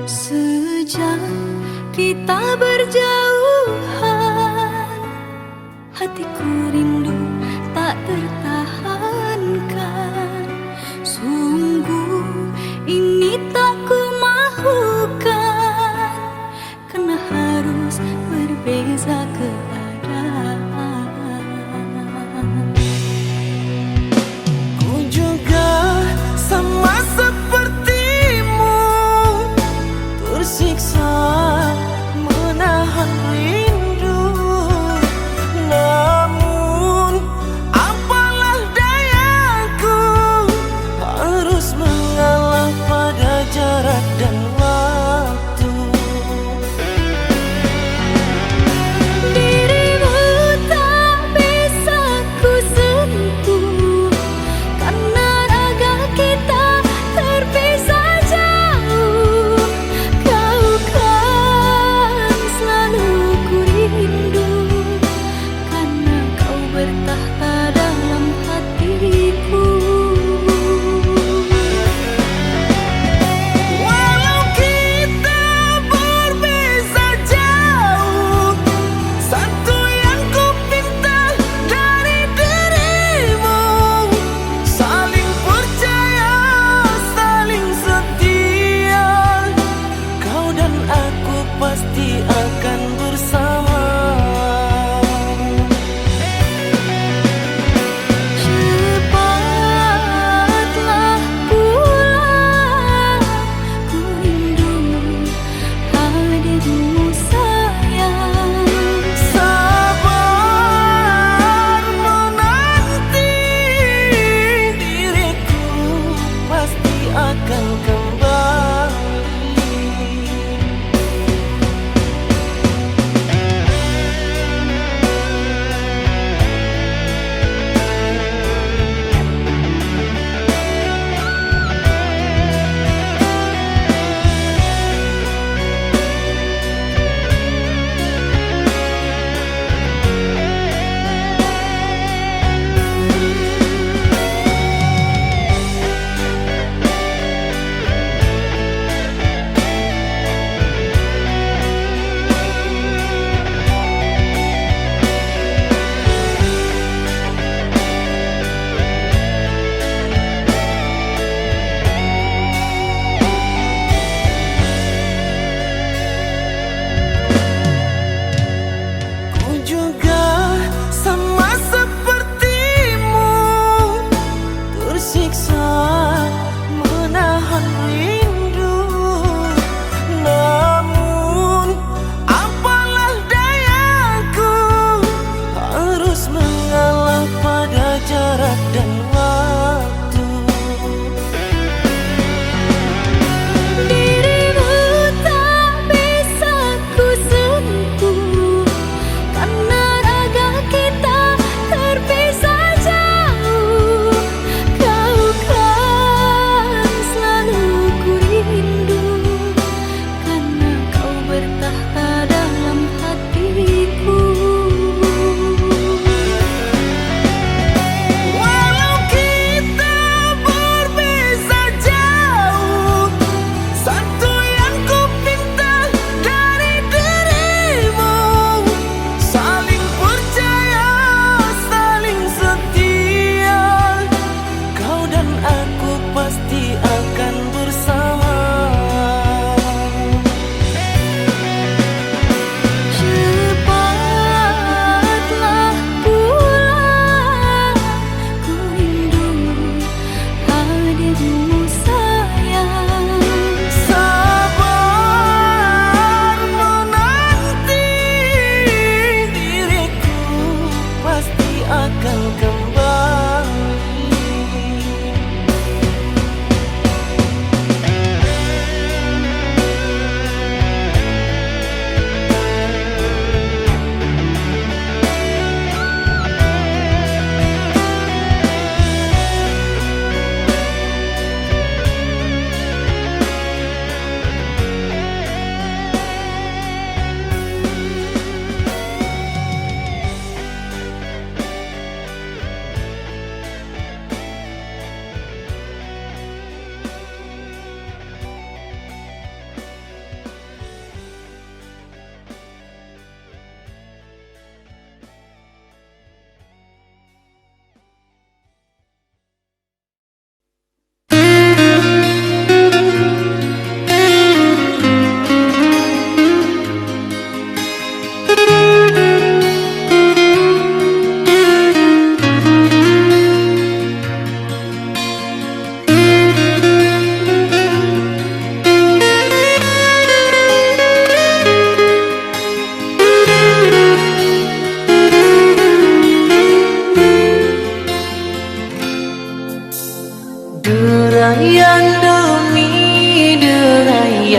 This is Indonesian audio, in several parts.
Sejak kita berjauhan, hatiku rindu tak tertahankan. Sungguh ini tak kumahukan, karena harus berbeza keadaan. Ku juga sama sepertimu, tersiksa menahan rindu. Namun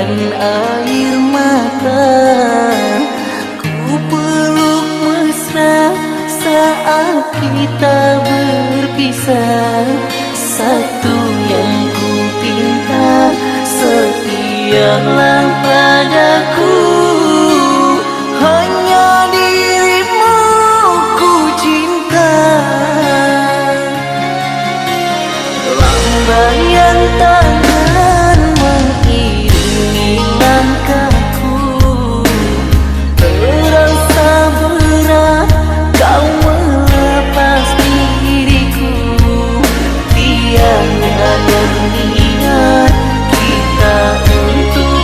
dan air mata. Ku peluk mesra saat kita berpisah. Satu yang ku pinta, setialah padaku. Hanya dirimu ku cinta. Lambaian tangan mengiringi langkahku. Terasa berat kau melepas diriku. Tiada berniat kita untuk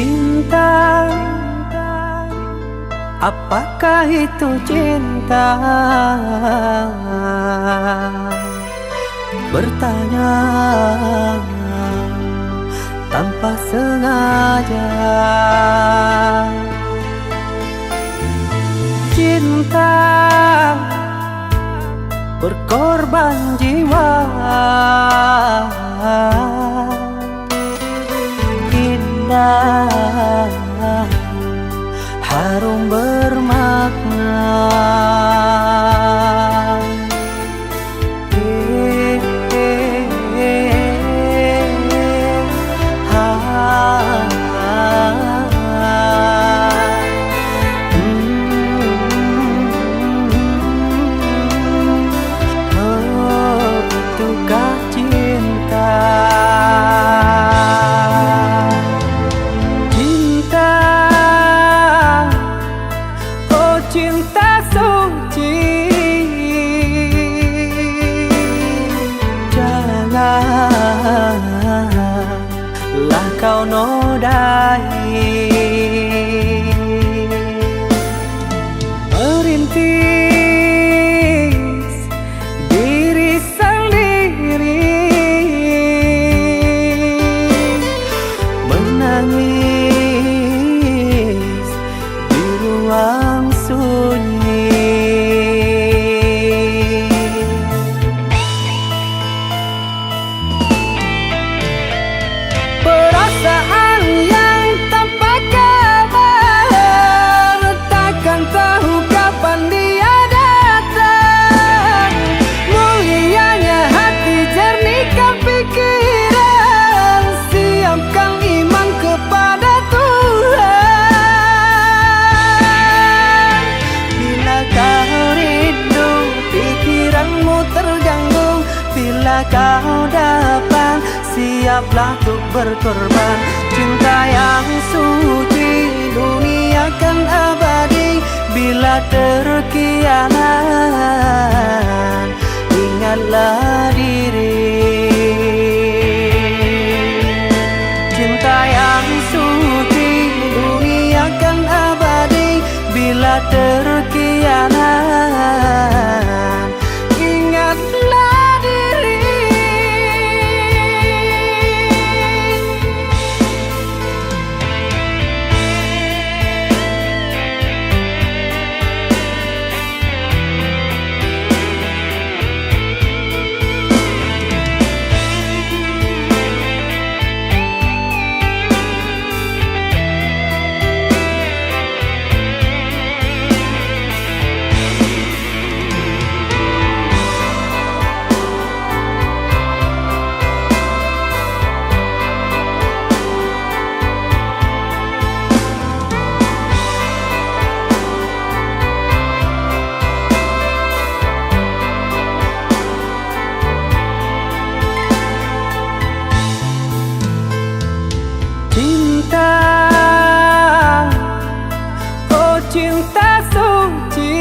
Cinta, apakah itu cinta? Bertanya tanpa sengaja. Cinta berkorban jiwa, indah, harum bermakna. Itukah cinta? Cinta, oh cinta suci, janganlah kau nodai. Merintis diri sendiri, menangis di ruang sunyi. Perasaan yang tanpa kabar, takkan tahu kapan dia datang. Mulianya hati, jernihkan pikiran, siapkan iman kepada Tuhan. Bila kau rindu, pikiranmu terganggu, bila kau dapat, siaplah untuk berkorban. Cinta yang suci, dunia kan abadi. Bila terkianat, ingatlah diri. Cinta yang suci, dunia kan abadi. Bila terkianat, ingatlah diri. Cinta, oh cinta suci,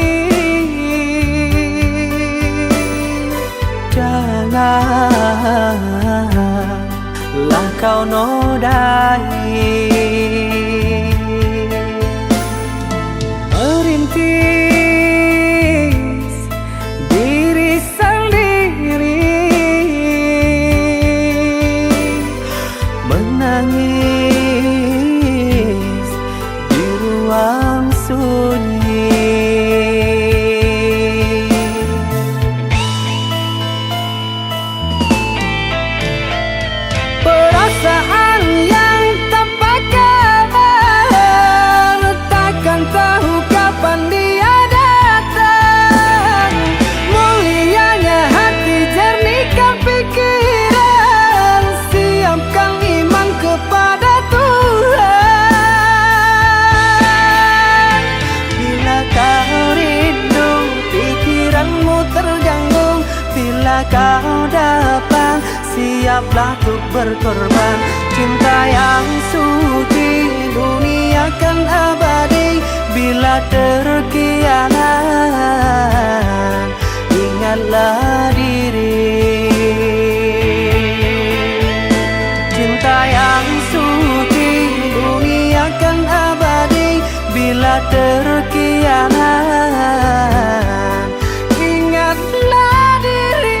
janganlah kau nodai. Merintis diri sendiri, menangis di ruang sunyi. Perasaan yang tanpa kabar, takkan tahu kapan dia datang. Mulianya hati, jernihkan pikiran, siapkan iman kepada Tuhan. Bila kau rindu, pikiranmu terganggu, bila kau dapat, siaplah untuk berkorban. Cinta yang suci, dunia kan abadi. Bila terkianat, ingatlah diri. Cinta yang suci, dunia bila terkianat, ingatlah diri.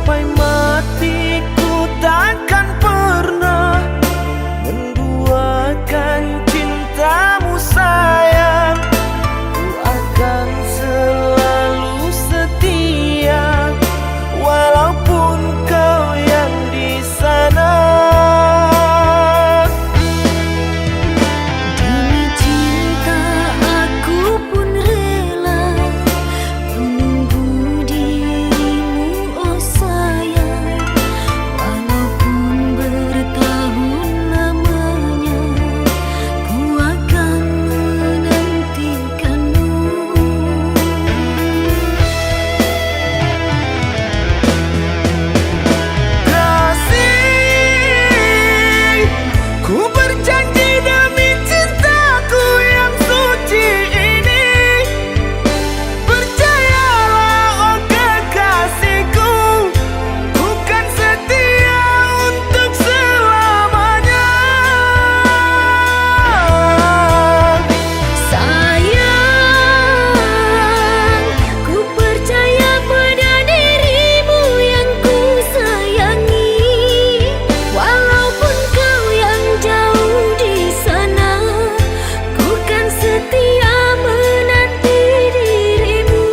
sampai mati ku takkan pernah menduakan cintamu sayang. Ku akan selalu setia walaupun kau yang di sana. Demi cinta aku pun rela menunggu dirimu, oh sayang. Walaupun bertahun lamanya ku akan menantikanmu. Kasih, ku berjanji demi cintaku yang suci ini. Percayalah oh kekasihku, ku kan setia untuk selamanya. Sayang, ku percaya pada dirimu yang ku sayangi. Walaupun kau yang jauh di sana, ku kan setia menanti dirimu,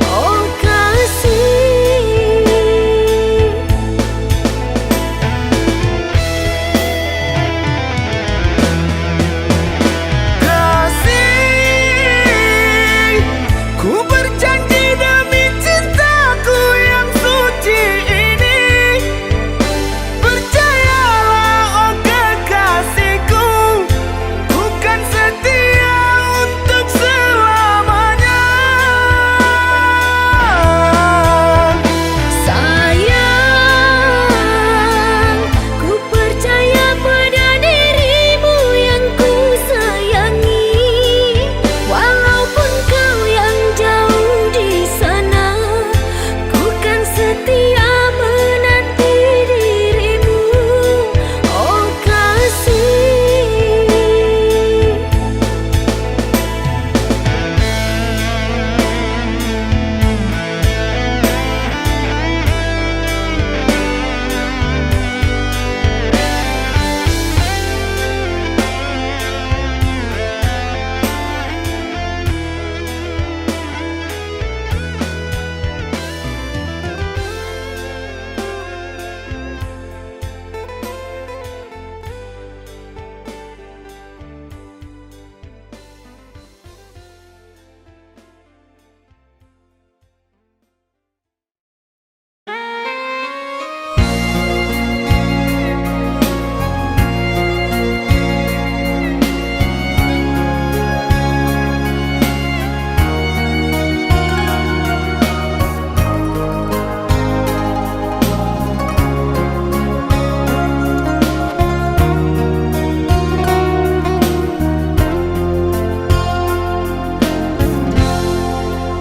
oh kasih. Kasih, ku berjanji demi cintaku yang suci ini. Percayalah oh kekasihku, ku kan setia untuk selamanya. Sayang, ku percaya pada dirimu yang ku sayangi. Walaupun kau yang jauh di sana, ku kan setia menanti dirimu, oh kasih.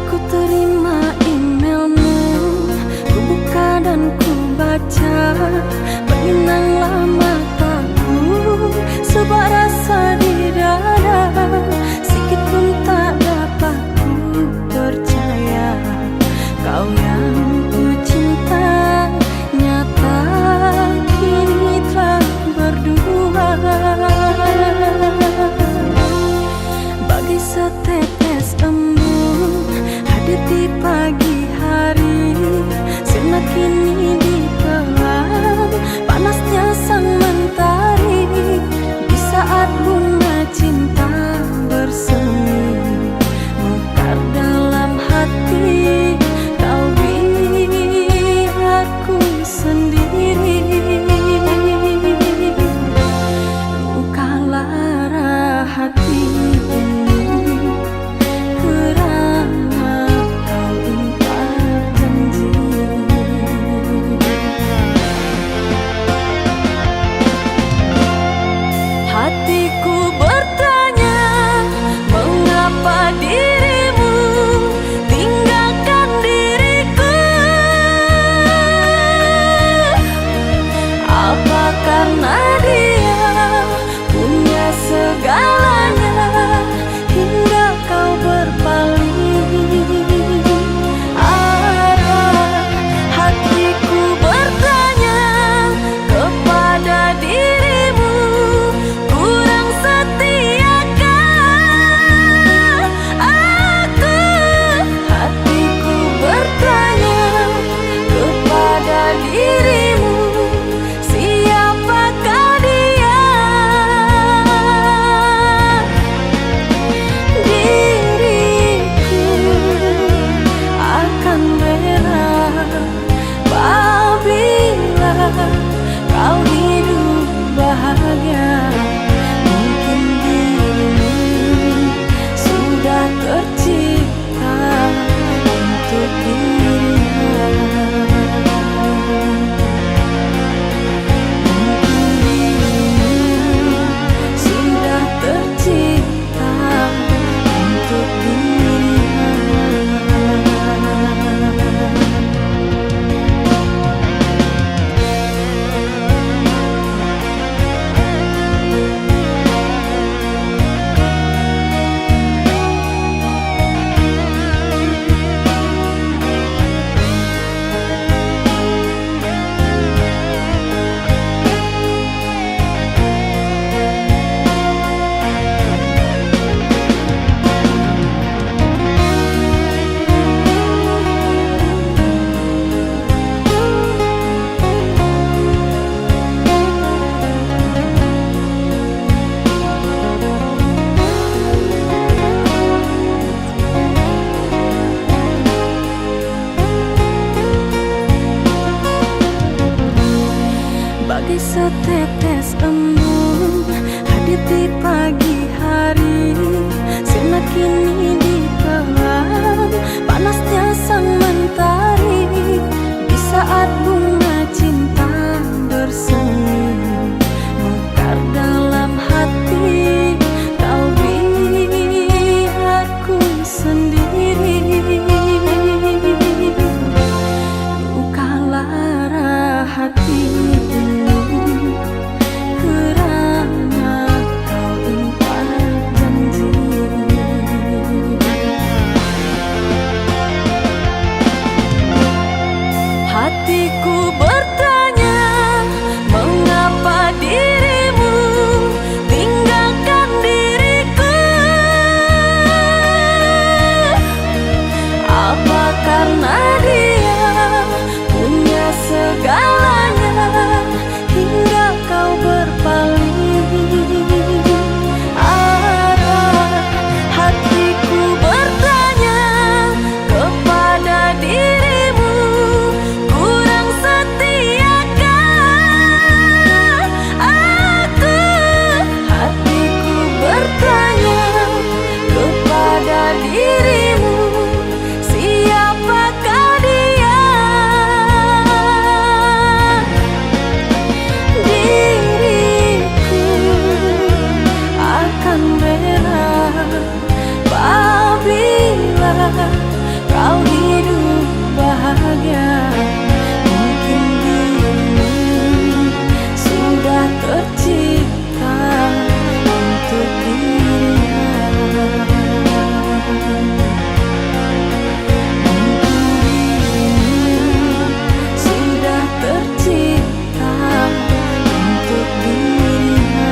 Ku terima emailmu, ku buka dan ku baca. Berlinanglah mataku, sebuah rasa di dada. Sikit pun tak dapat ku percaya, kau yang ku cinta nyata kini telah berdua. Bagai setetes embun hadir di pagi hari, sinar kini ditelan setetes embun hadir di pagi hari, sinar kini ditelan panasnya sang mentari. Di saat bunga cinta bersemi mekar dalam hati, kau biarku sendiri. Luka lara hati ini kerana kau ingkar janji. Hatiku bertanya, mengapa dirimu tinggalkan diriku? Apa karena dia punya segalanya hingga kau berpaling arah? Hatiku bertanya kepada dirimu, kurang setiakah aku? Hatiku bertanya kepada dirimu, siapakah dia? Diriku akan rela apabila kau hidup bahagia. Mungkin dirimu sudah tercipta untuk dirinya. Sudah tercipta untuk dirinya.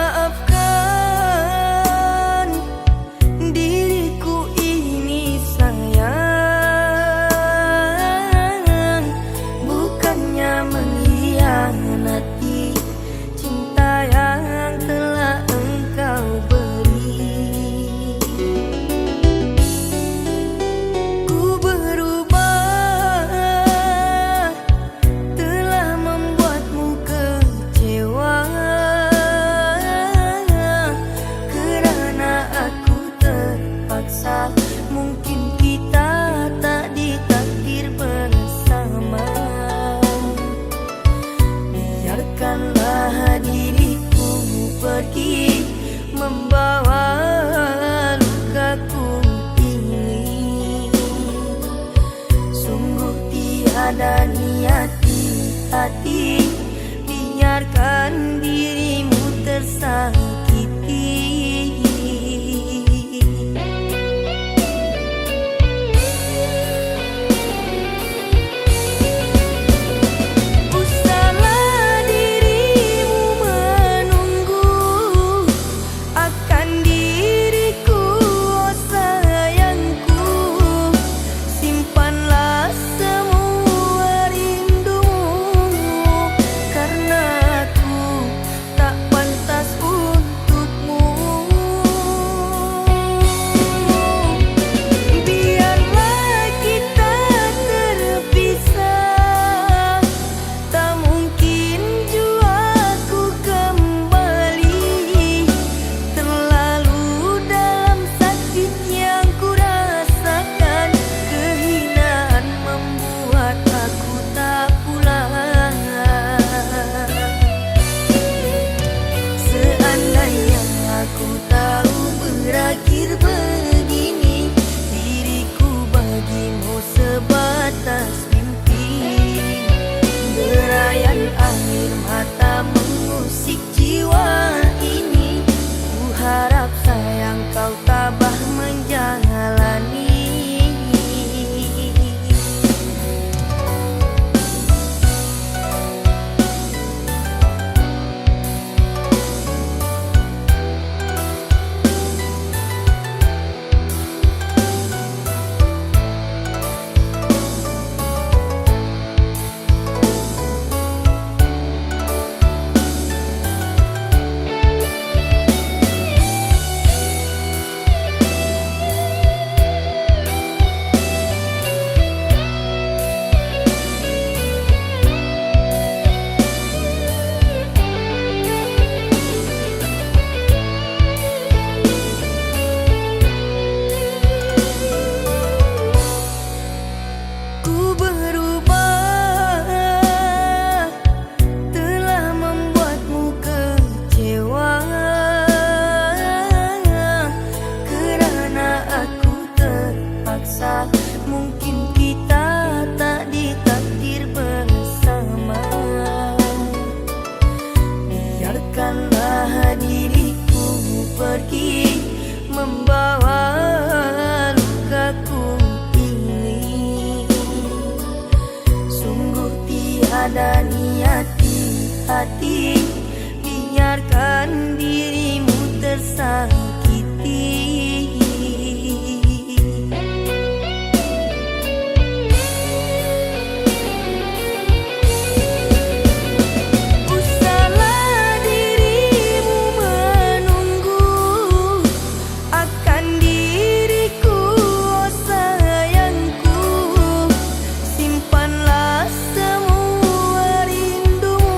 Maafkan diriku ini sayang, bukannya mengkhianati cinta yang telah engkau beri. Ku berubah telah membuatmu kecewa, mungkin kita tak ditakdir bersama. Biarkanlah diriku pergi membawa lukaku ini. Sungguh tiada niat di hati, biarkan dirimu tersakiti. Simpanlah hati, biarkan dirimu tersakiti. Usahlah dirimu menunggu akan diriku, oh sayangku. Simpanlah semua rindumu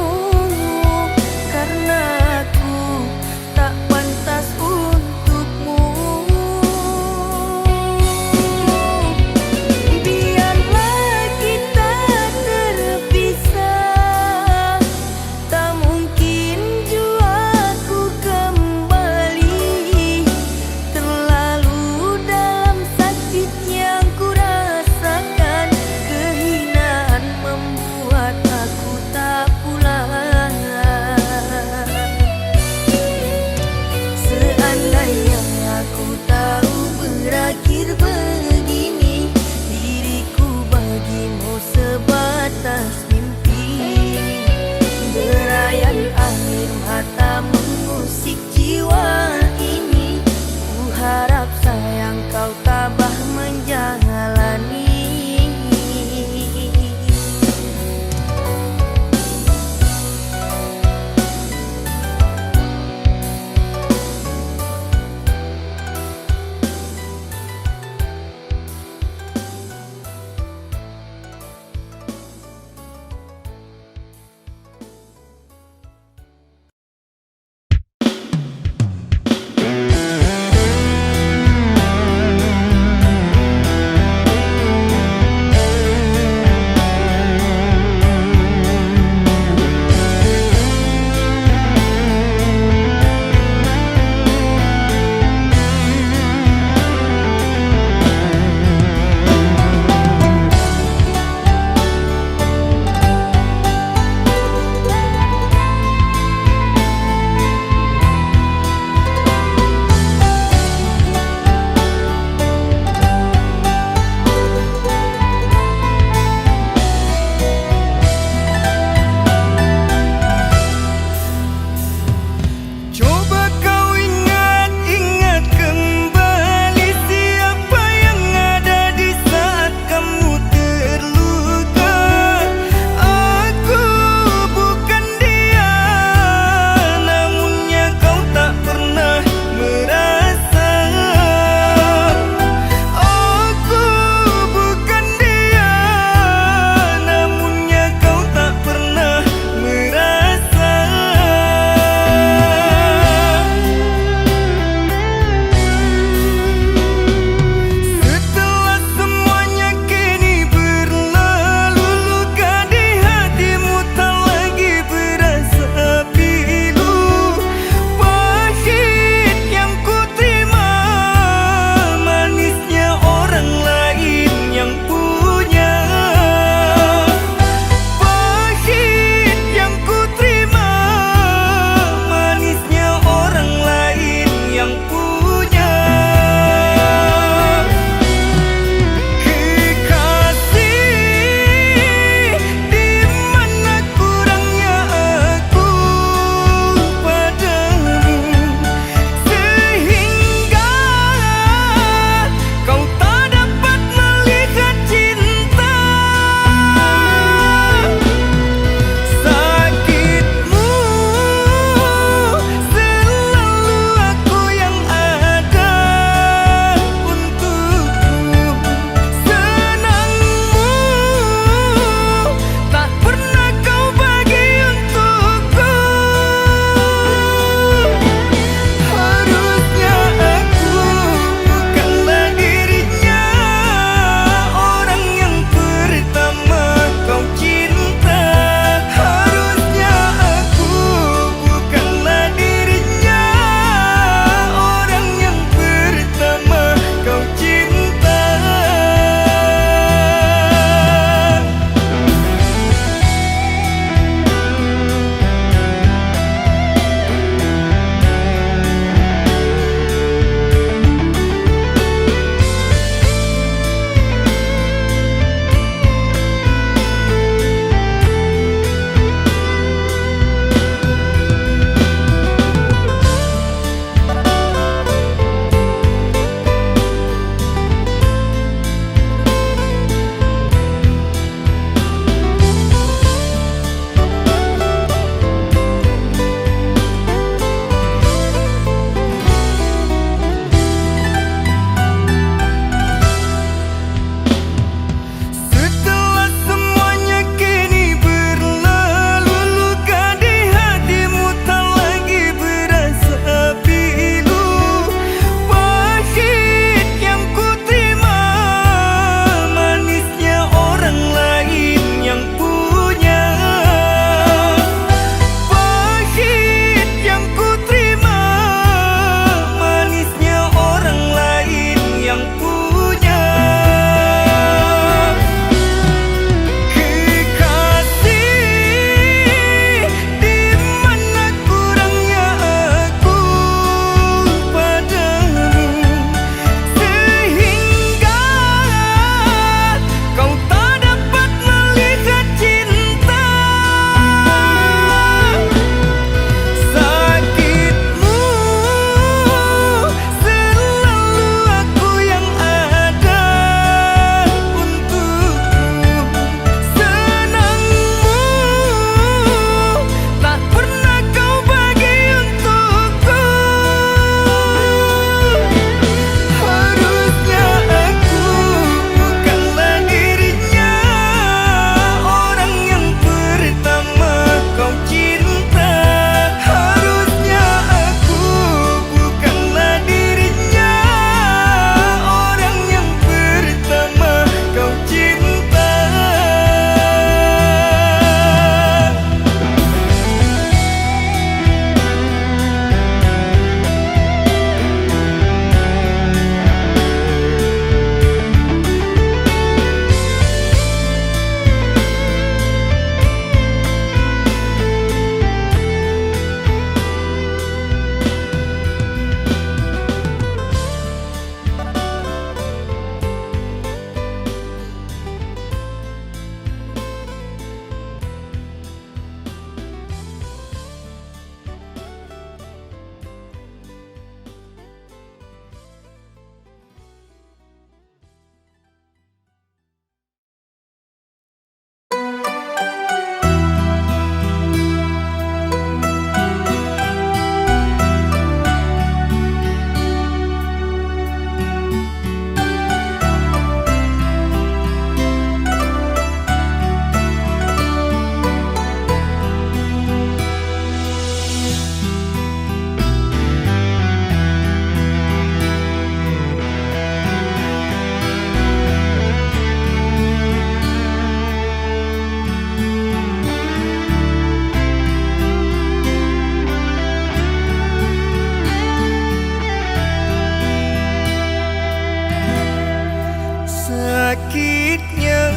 Sakitnya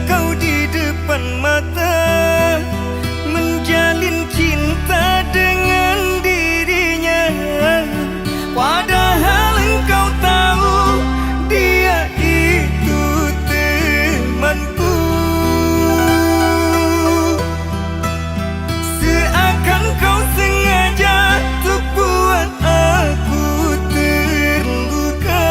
kau di depan mata menjalin cinta dengan dirinya, padahal engkau tahu dia itu temanku. Seakan kau sengaja untuk buat aku terluka.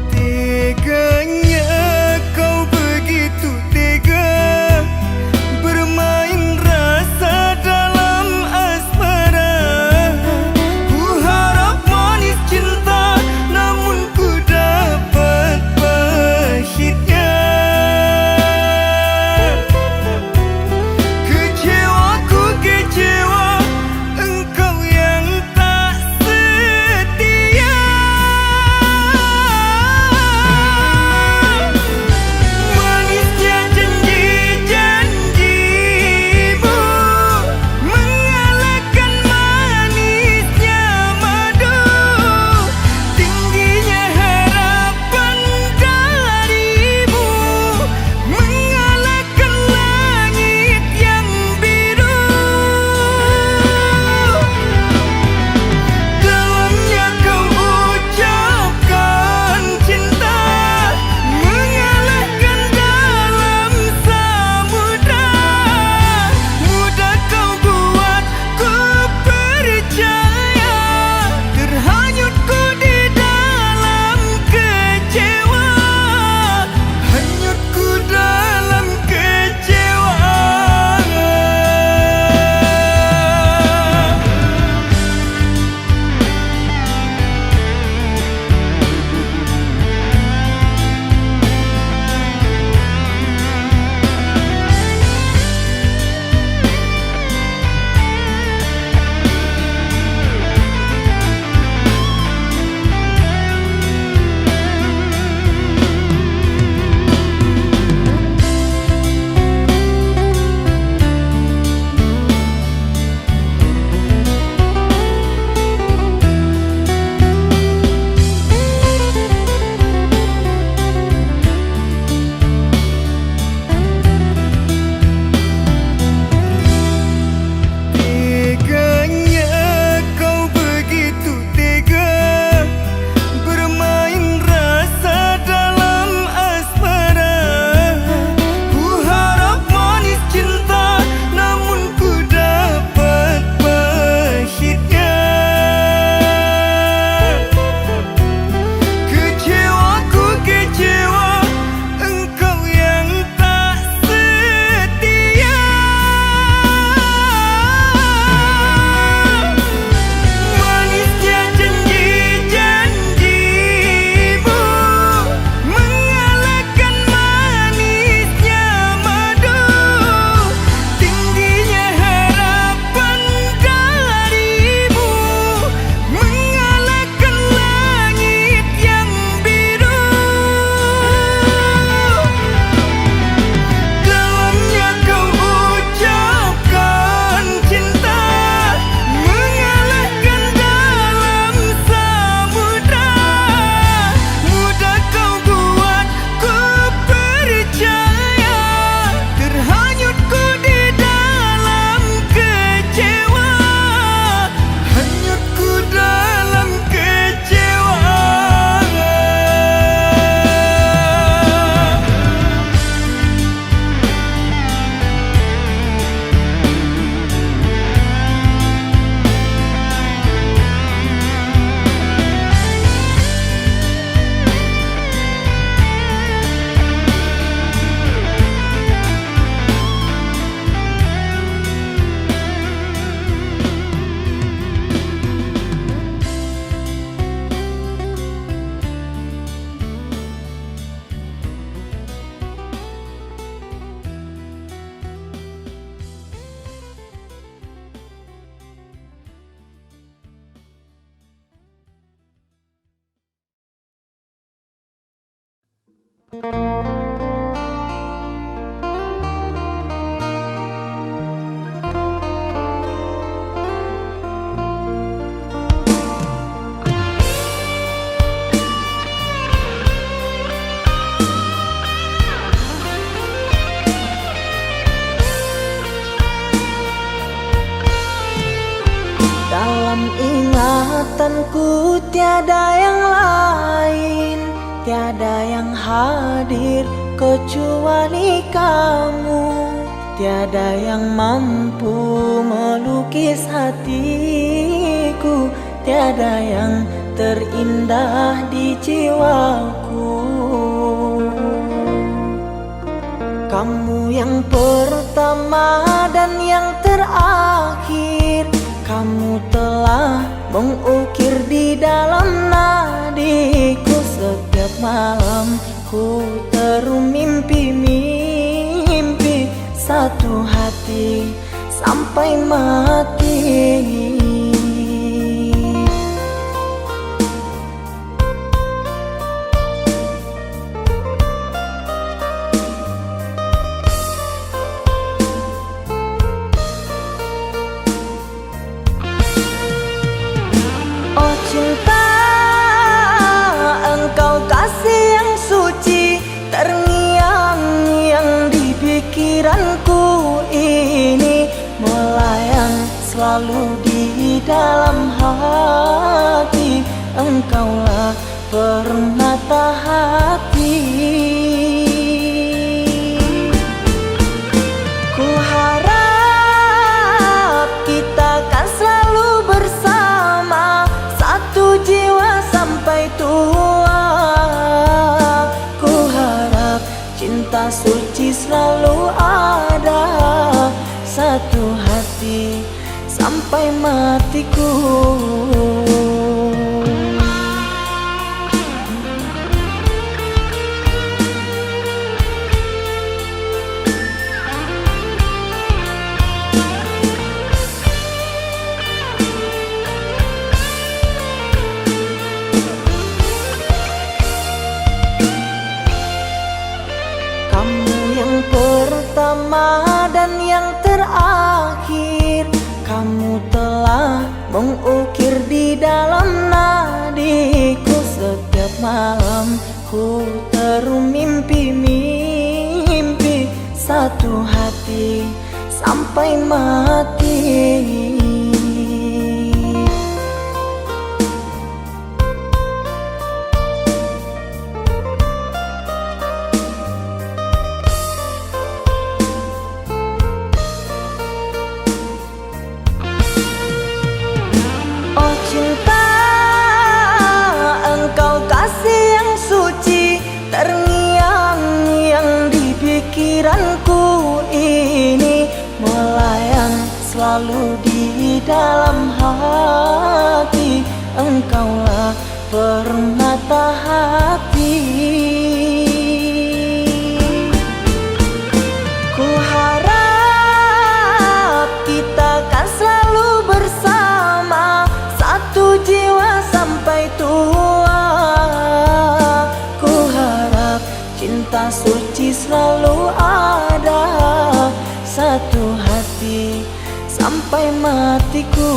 Teganya kau begitu tega bermain rasa dalam asmara. Ku harap manis cinta, namun ku dapat pahitnya. Kecewaku kecewa, engkau yang tak setia. Manisnya janji-janjimu mengalahkan manisnya madu. Tingginya harapan darimu mengalahkan langit yang biru. Dalamnya kau ucapkan cinta mengalahkan dalam samudra. Mudah kau buat ku percaya, terhanyut ku di dalam kecewa, hanyut ku dalam kecewa. Teganya kau begitu tega bermain rasa dalam asmara. Ku harap manis cinta, namun ku dapat pahitnya. Kecewaku kecewa, engkau yang tak setia. Manisnya janji-janjimu mengalahkan manisnya madu. Tingginya harapan darimu mengalahkan langit yang biru. Dalamnya kau ucapkan cinta mengalahkan dalam samudra. Mudah kau buat ku percaya, terhanyut ku di dalam kecewa, hanyut ku dalam kecewa. Dalam ingatanku tiada yang lain, tiada yang hadir kecuali kamu. Tiada yang mampu melukis hatiku, tiada yang terindah di jiwaku. Kamu yang pertama dan yang terakhir, kamu telah mengukir di dalam nadiku. Setiap malam ku terum mimpi-mimpi satu hati sampai mati. Oh cinta, engkau kasih yang suci, terngiang-ngiang di pikiranku ini, melayang selalu di dalam hati. Engkaulah permata hati. Ku harap kita kan selalu bersama, satu jiwa sampai tua. Ku harap cinta suci selalu ada, satu hati sampai matiku. Pertama dan yang terakhir, kamu telah mengukir di dalam nadiku. Setiap malam ku terum mimpi-mimpi satu hati sampai mati. Oh cinta, engkau kasih yang suci, terngiang-ngiang di pikiranku ini, melayang selalu di dalam hati. Engkaulah permata hati. Ku harap kita kan selalu bersama, satu jiwa sampai tua. Ku harap cinta suci selalu ada, satu hati sampai matiku.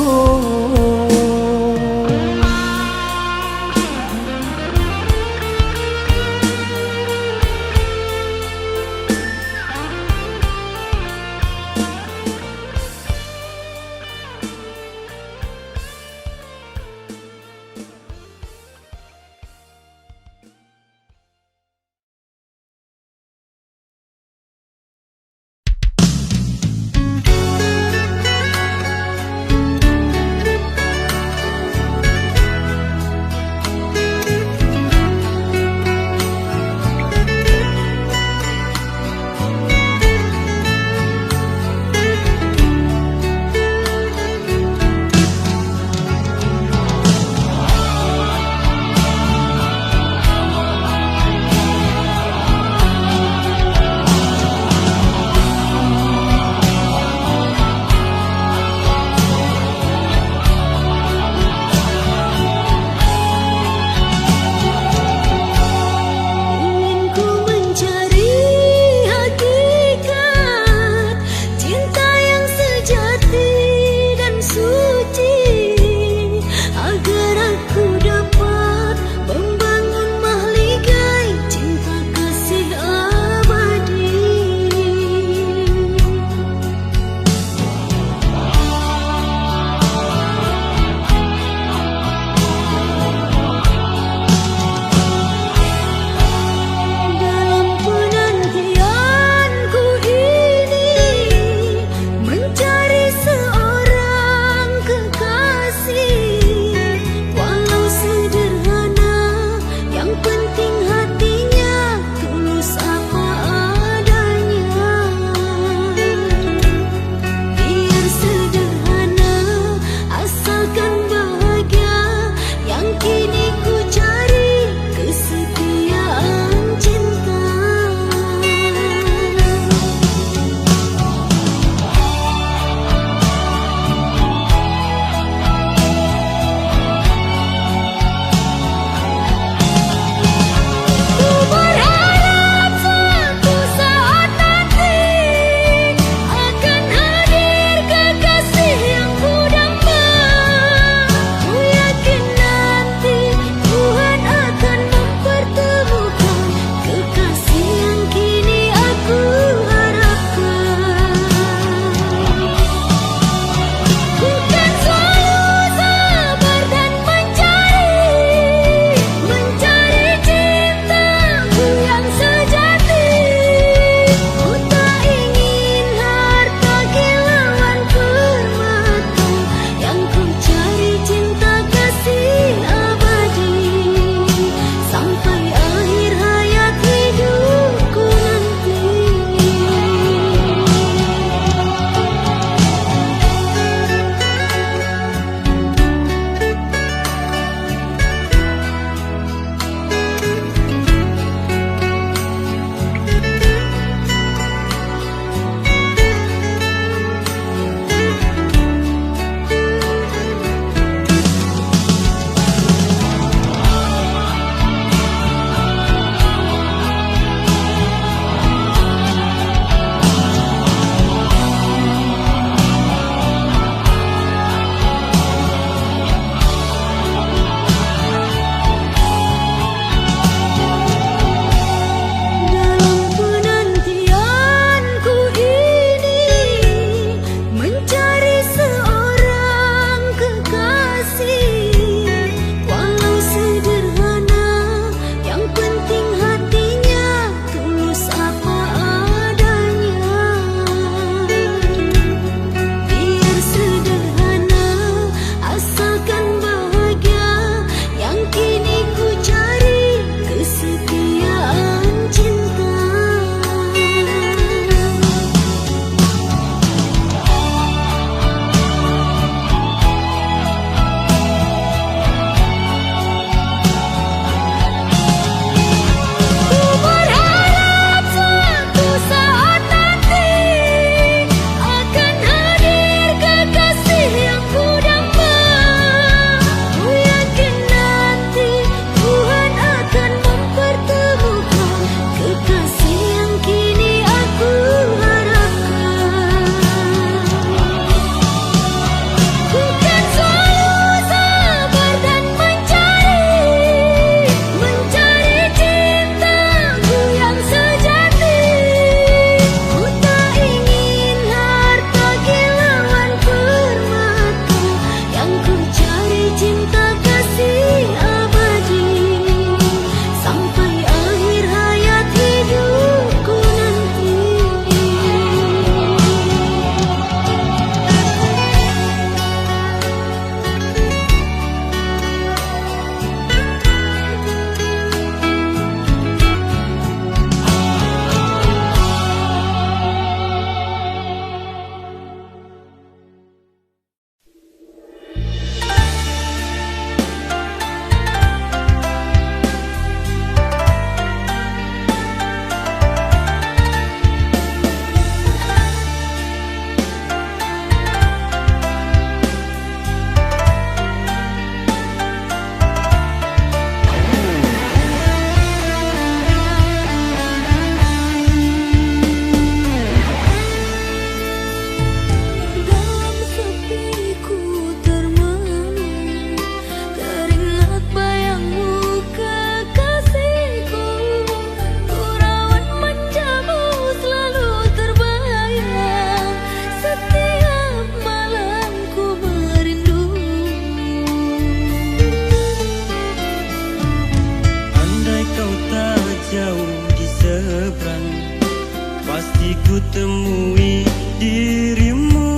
pasti ku temui dirimu.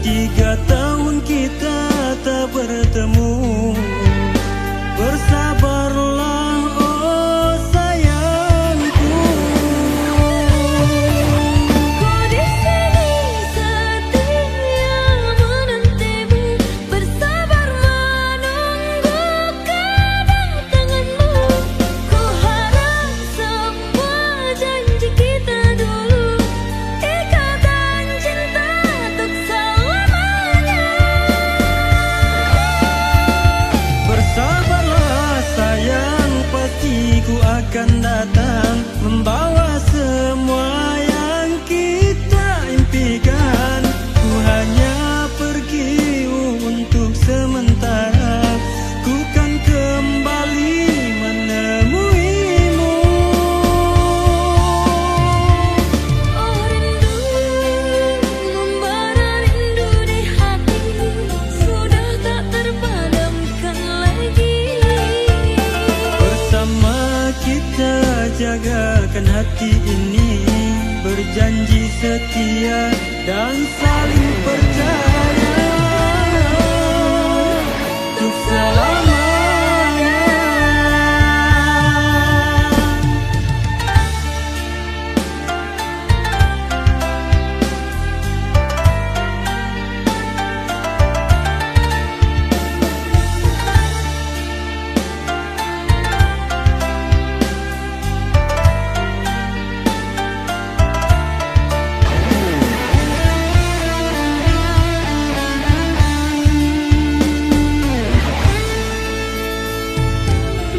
3 tahun kita tak bertemu. Bersabarlah oh sayangku. Ku di sini setia menantimu, bersabar menunggu kedatanganmu. Ku harap semua janji kita dulu, ikatan cinta untuk selamanya. Bersabarlah sayang, pasti ku akan datang, membawa semua yang kita impikan. Ku hanya pergi untuk sementara, ku kan kembali menemuimu. Oh rindu, membara rindu di hati, sudah tak terpadamkan lagi. Bersama kita jagakan hati ini, berjanji setia dan saling percaya untuk selamanya.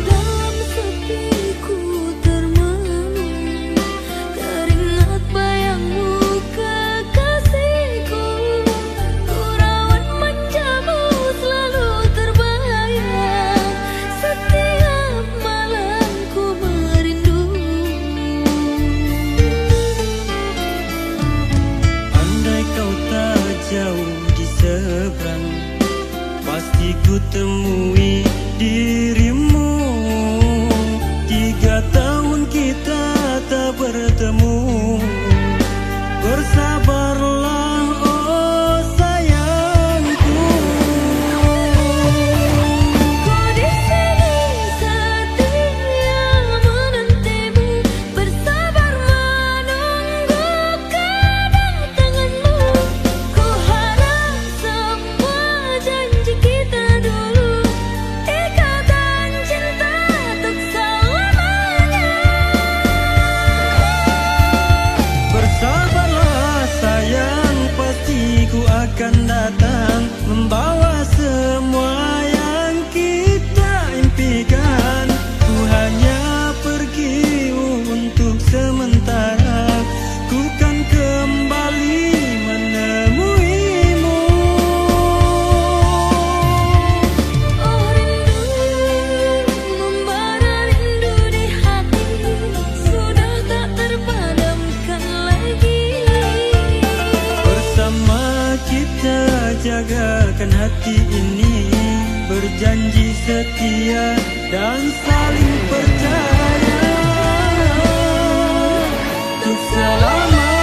Dalam sepiku termenung, teringat bayangmu kekasihku. Ku rawat manjamu selalu terbayang, setiap malam ku merindu. Andai kau tak jauh di seberang, pasti ku temui dirimu. 3 tahun kita tak bertemu. Bersabarlah oh sayangku. Ku di sini setia menantimu, bersabar menunggu kedatanganmu. Ku harap semua janji kita dulu, ikatan cinta untuk selamanya. Bersabarlah sayang, pasti ku akan datang, membawa semua yang kita impikan. Ku hanya pergi untuk sementara, ku kan kembali menemuimu. Oh rindu, membara rindu di hati, sudah tak terpadamkan lagi. Bersama kita jagakan hati ini, berjanji setia dan saling percaya untuk selamanya.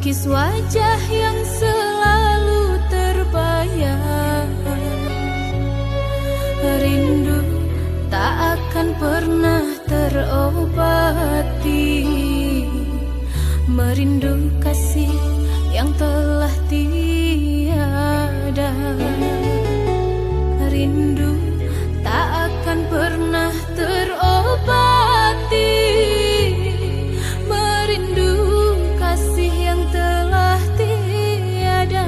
melukis wajah yang selalu terbayang. Rindu tak akan pernah terobati, merindu kasih yang telah tiada. Rindu tak akan pernah terobati, merindu kasih yang telah tiada.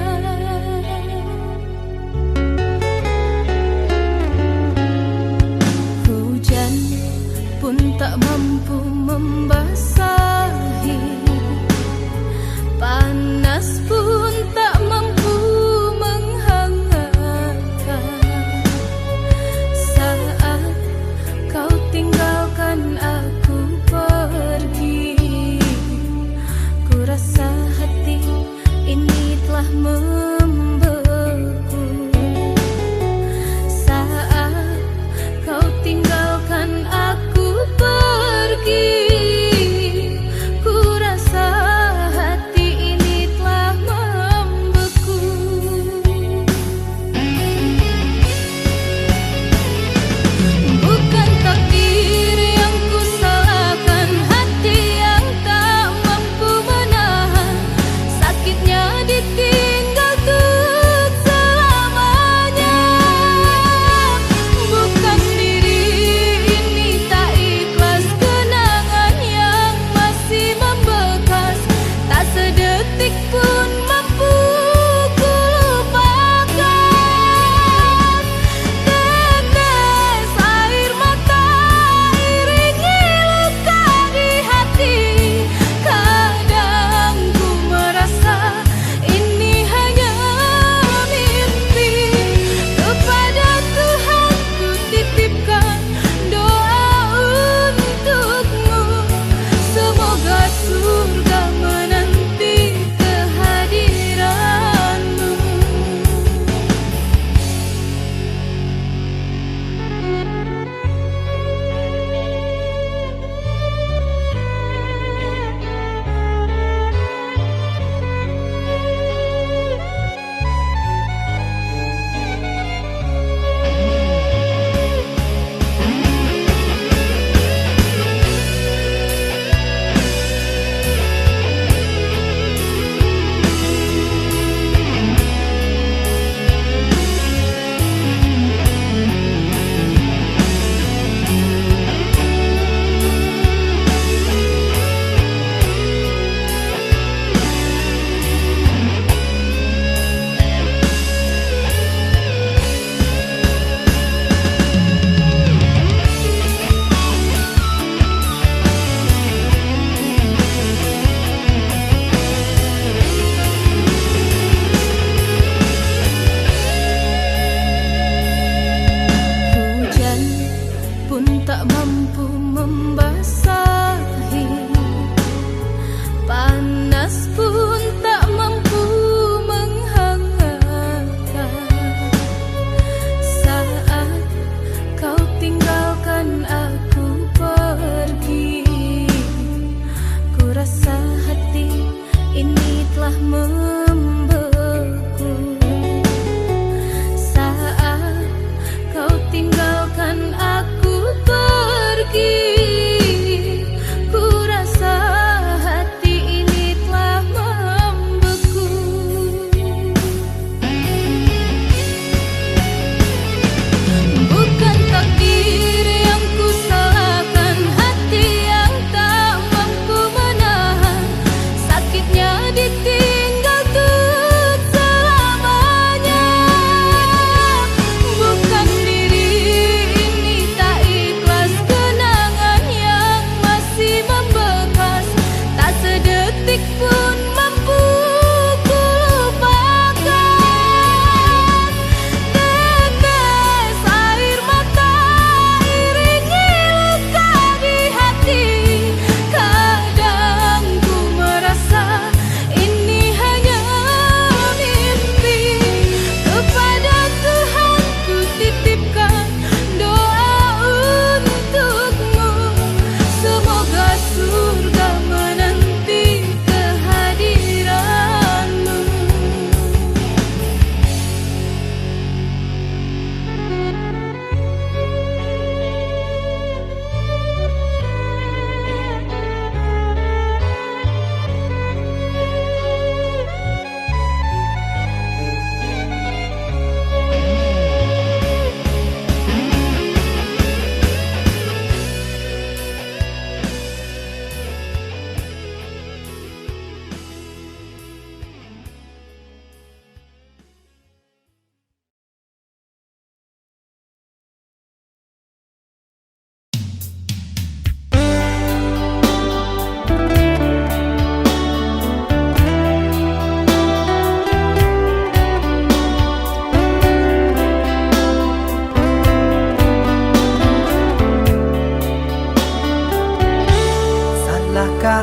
Hujan pun tak mampu membasahi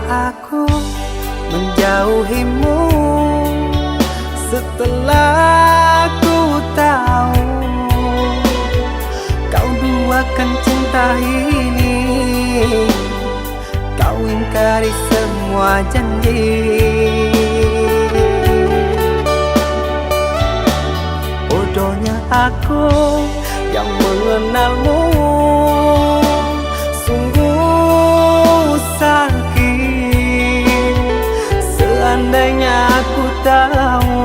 aku menjauhimu setelah ku tahu kau duakan cinta ini. Kau ingkari semua janji. Bodohnya aku yang mengenalmu, sungguh sakit. Seandainya aku tahu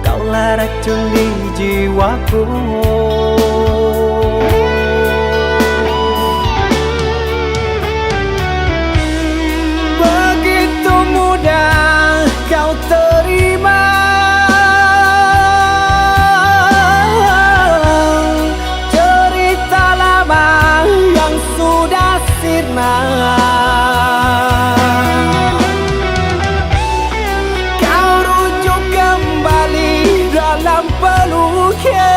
kaulah racun di jiwaku. Begitu mudah kau terima cerita lama yang sudah sirna. Kau rujuk kembali dalam peluknya.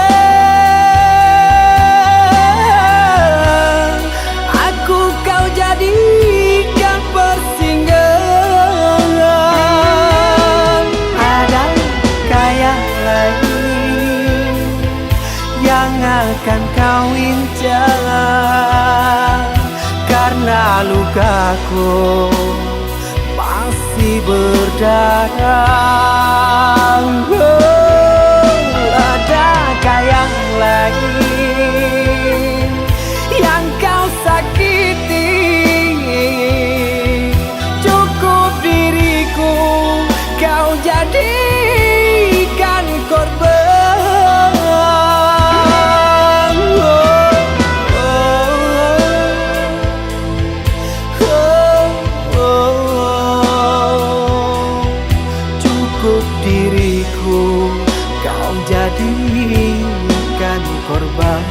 Aku kau jadikan persinggahan. Adakah yang lain yang akan kau incar? Karena lukaku masih berdarah. Adakah yang lain yang kau sakiti? Cukup diriku kau jadikan korban. Cukup diriku kau jadikan korban.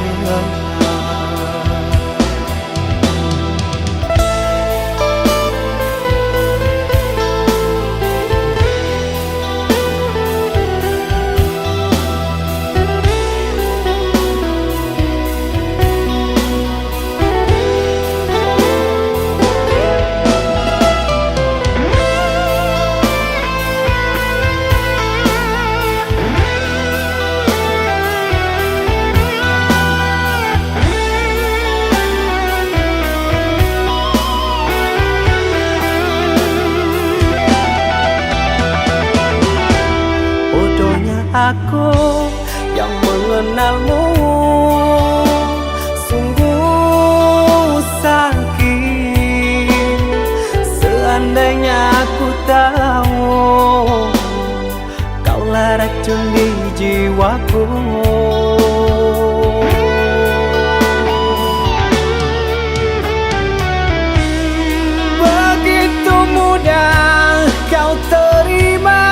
Aku yang mengenalmu, sungguh sakit. Seandainya aku tahu kaulah racun di jiwaku. Begitu mudah kau terima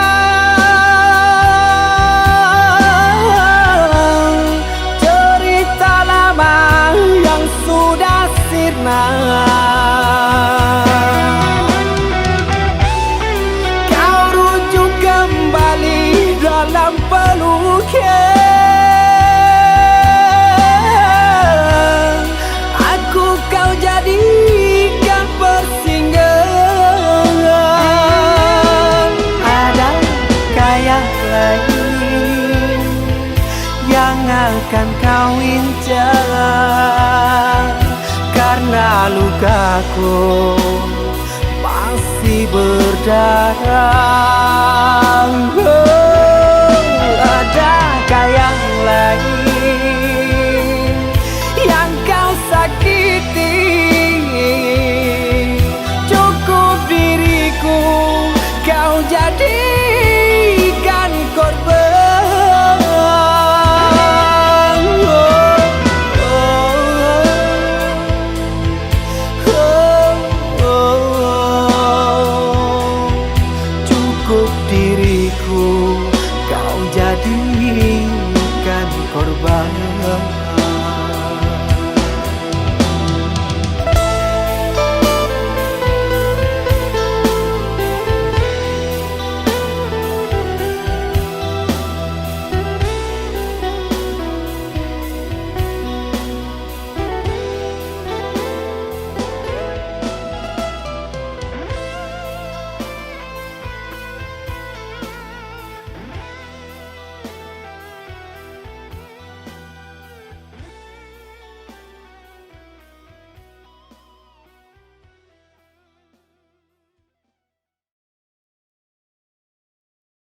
sudah sirna. Kau rujuk kembali dalam peluknya. Aku kau jadikan persinggahan. Adakah yang lain yang akan kau incar? Karena lukaku masih berdarah.